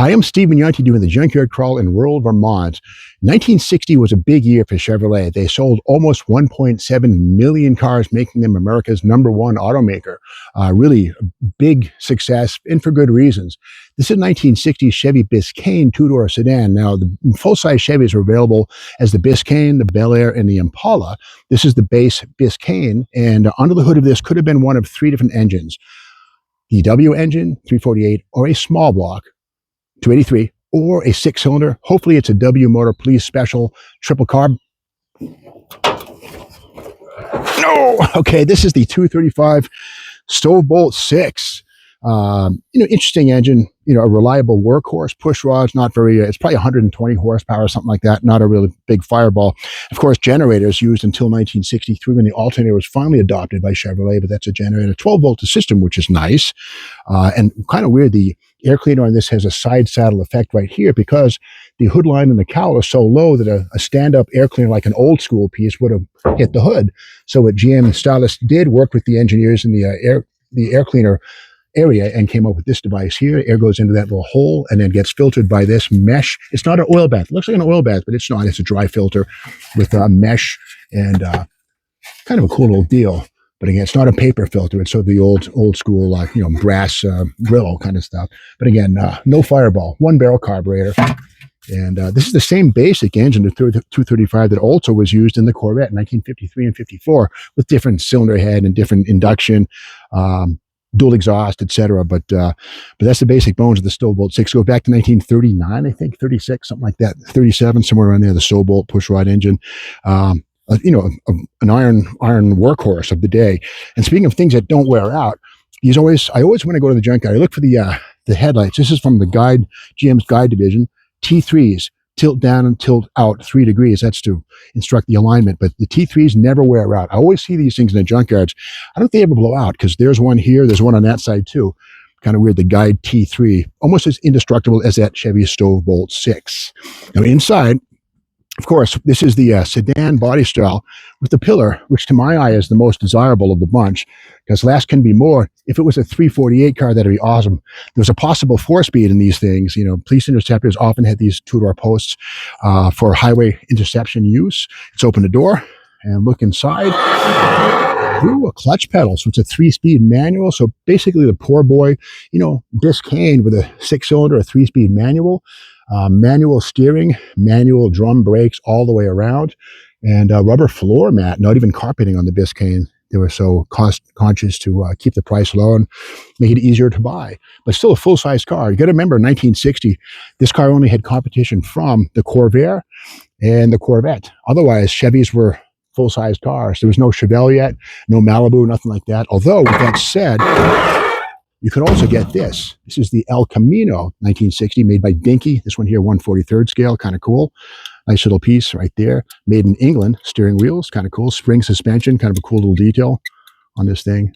Hi, I'm Steve Mignonti doing the Junkyard Crawl in rural Vermont. 1960 was a big year for Chevrolet. They sold almost 1.7 million cars, making them America's #1 automaker. Really a big success, and for good reasons. This is a 1960 Chevy Biscayne two-door sedan. Now, the full-size Chevys are available as the Biscayne, the Bel Air, and the Impala. This is the base Biscayne, and under the hood of this could have been one of three different engines. The W engine, 348, or a small block, 283, or a six-cylinder. Hopefully it's a W Motor Police Special triple carb. No! Okay, this is the 235 Stove-Bolt 6. Interesting engine, a reliable workhorse, push rods, not very, it's probably 120 horsepower, something like that, not a really big fireball. Of course, generators used until 1963 when the alternator was finally adopted by Chevrolet, but that's a generator, 12-volt system, which is nice. And kind of weird, the air cleaner on this has a side saddle effect right here because the hood line and the cowl are so low that a stand-up air cleaner, like an old school piece, would have hit the hood. So what GM stylists did, work with the engineers in the air cleaner area and came up with this device here. Air goes into that little hole and then gets filtered by this mesh. It's not an oil bath. It looks like an oil bath, but it's not. It's a dry filter with a mesh and kind of a cool little deal. But again, it's not a paper filter. It's sort of the old school, brass grill kind of stuff. But again, no fireball, one barrel carburetor. And this is the same basic engine, the 235, that also was used in the Corvette in 1953 and 54 with different cylinder head and different induction, dual exhaust, etc. But that's the basic bones of the Stove-Bolt 6. Go back to 1939, I think, 36, something like that, 37, somewhere around there. The Stove-Bolt push rod engine, an iron workhorse of the day. And speaking of things that don't wear out, I always when I go to the junkyard, I look for the headlights. This is from the GM's guide division. T3s. Tilt down and tilt out 3 degrees. That's to instruct the alignment. But the T3s never wear out. I always see these things in the junkyards. I don't think they ever blow out because there's one here. There's one on that side too. Kind of weird. The Guide T3, almost as indestructible as that Chevy Stove-Bolt 6. Now inside, of course, this is the sedan body style with the pillar, which to my eye is the most desirable of the bunch, because less can be more. If it was a 348 car, that'd be awesome. There's a possible 4-speed in these things. Police interceptors often had these two-door posts for highway interception use. Let's open the door and look inside. Ooh, a clutch pedal. So it's a 3-speed manual. So basically the poor boy, Biscayne with a 6-cylinder, a 3-speed manual. Manual steering, manual drum brakes all the way around, and rubber floor mat, not even carpeting on the Biscayne. They were so cost conscious to keep the price low and make it easier to buy, but still a full-size car. You got to remember, in 1960, this car only had competition from the Corvair and the Corvette. Otherwise, Chevys were full-size cars. There was no Chevelle yet, no Malibu, nothing like that. Although, with that said, you can also get this. This is the El Camino 1960, made by Dinky. This one here, 1/43rd scale, kind of cool. Nice little piece right there. Made in England, steering wheels, kind of cool. Spring suspension, kind of a cool little detail on this thing.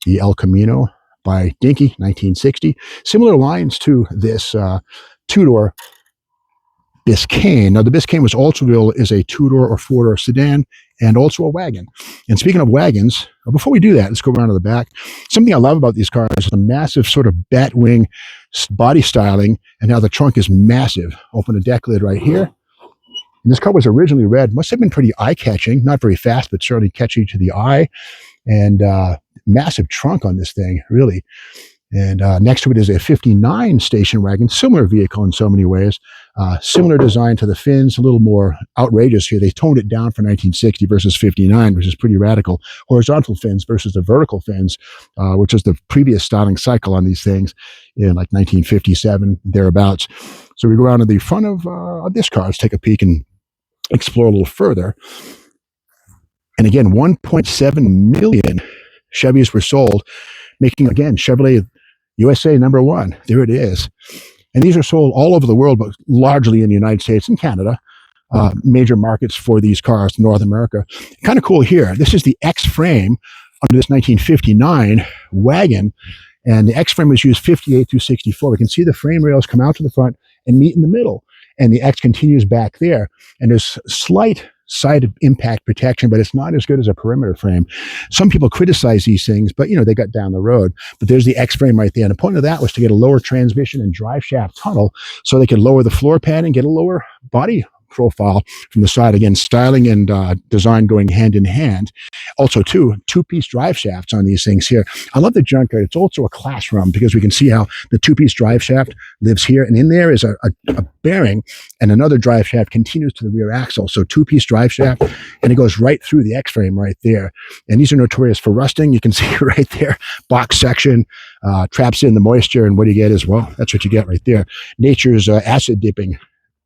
The El Camino by Dinky, 1960. Similar lines to this two-door Biscayne. Now, the Biscayne was also built as a 2-door or 4-door sedan and also a wagon. And speaking of wagons, before we do that, let's go around to the back. Something I love about these cars is the massive sort of bat wing body styling, and now the trunk is massive. Open the deck lid right here. And this car was originally red. Must have been pretty eye-catching. Not very fast, but certainly catchy to the eye. And massive trunk on this thing, really. And next to it is a 59 station wagon, similar vehicle in so many ways. Similar design to the Fins, a little more outrageous here. They toned it down for 1960 versus 59, which is pretty radical. Horizontal fins versus the vertical fins, which is the previous styling cycle on these things in like 1957, thereabouts. So we go around to the front of this car. Let's take a peek and explore a little further. And again, 1.7 million Chevys were sold, making, again, Chevrolet USA #1. There it is. And these are sold all over the world, but largely in the United States and Canada. Major markets for these cars, North America. Kind of cool here. This is the X-frame under this 1959 wagon. And the X-frame was used 58 through 64. We can see the frame rails come out to the front and meet in the middle. And the X continues back there. And there's slight side impact protection, but it's not as good as a perimeter frame. Some people criticize these things, but they got down the road. But there's the X frame right there. And the point of that was to get a lower transmission and drive shaft tunnel so they could lower the floor pad and get a lower body profile from the side. Again, styling and design going hand in hand. Also, two-piece drive shafts on these things here. I love the junkyard. It's also a classroom because we can see how the two-piece drive shaft lives here, and in there is a bearing, and another drive shaft continues to the rear axle. So two-piece drive shaft, and it goes right through the X-frame right there. And these are notorious for rusting. You can see right there, box section, traps in the moisture, and what do you get as well? That's what you get right there. Nature's acid dipping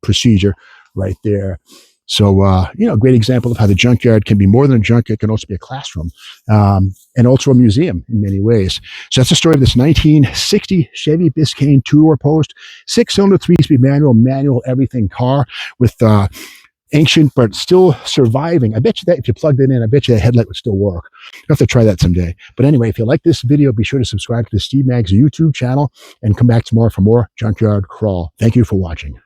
procedure right there. So, a great example of how the junkyard can be more than a junkyard, it can also be a classroom, and also a museum in many ways. So that's the story of this 1960 Chevy Biscayne two-door post, 6-cylinder, 3-speed manual everything car with ancient but still surviving. I bet you that if you plugged it in, I bet you that headlight would still work. You have to try that someday. But anyway, if you like this video, be sure to subscribe to the Steve Maggs YouTube channel and come back tomorrow for more Junkyard Crawl. Thank you for watching.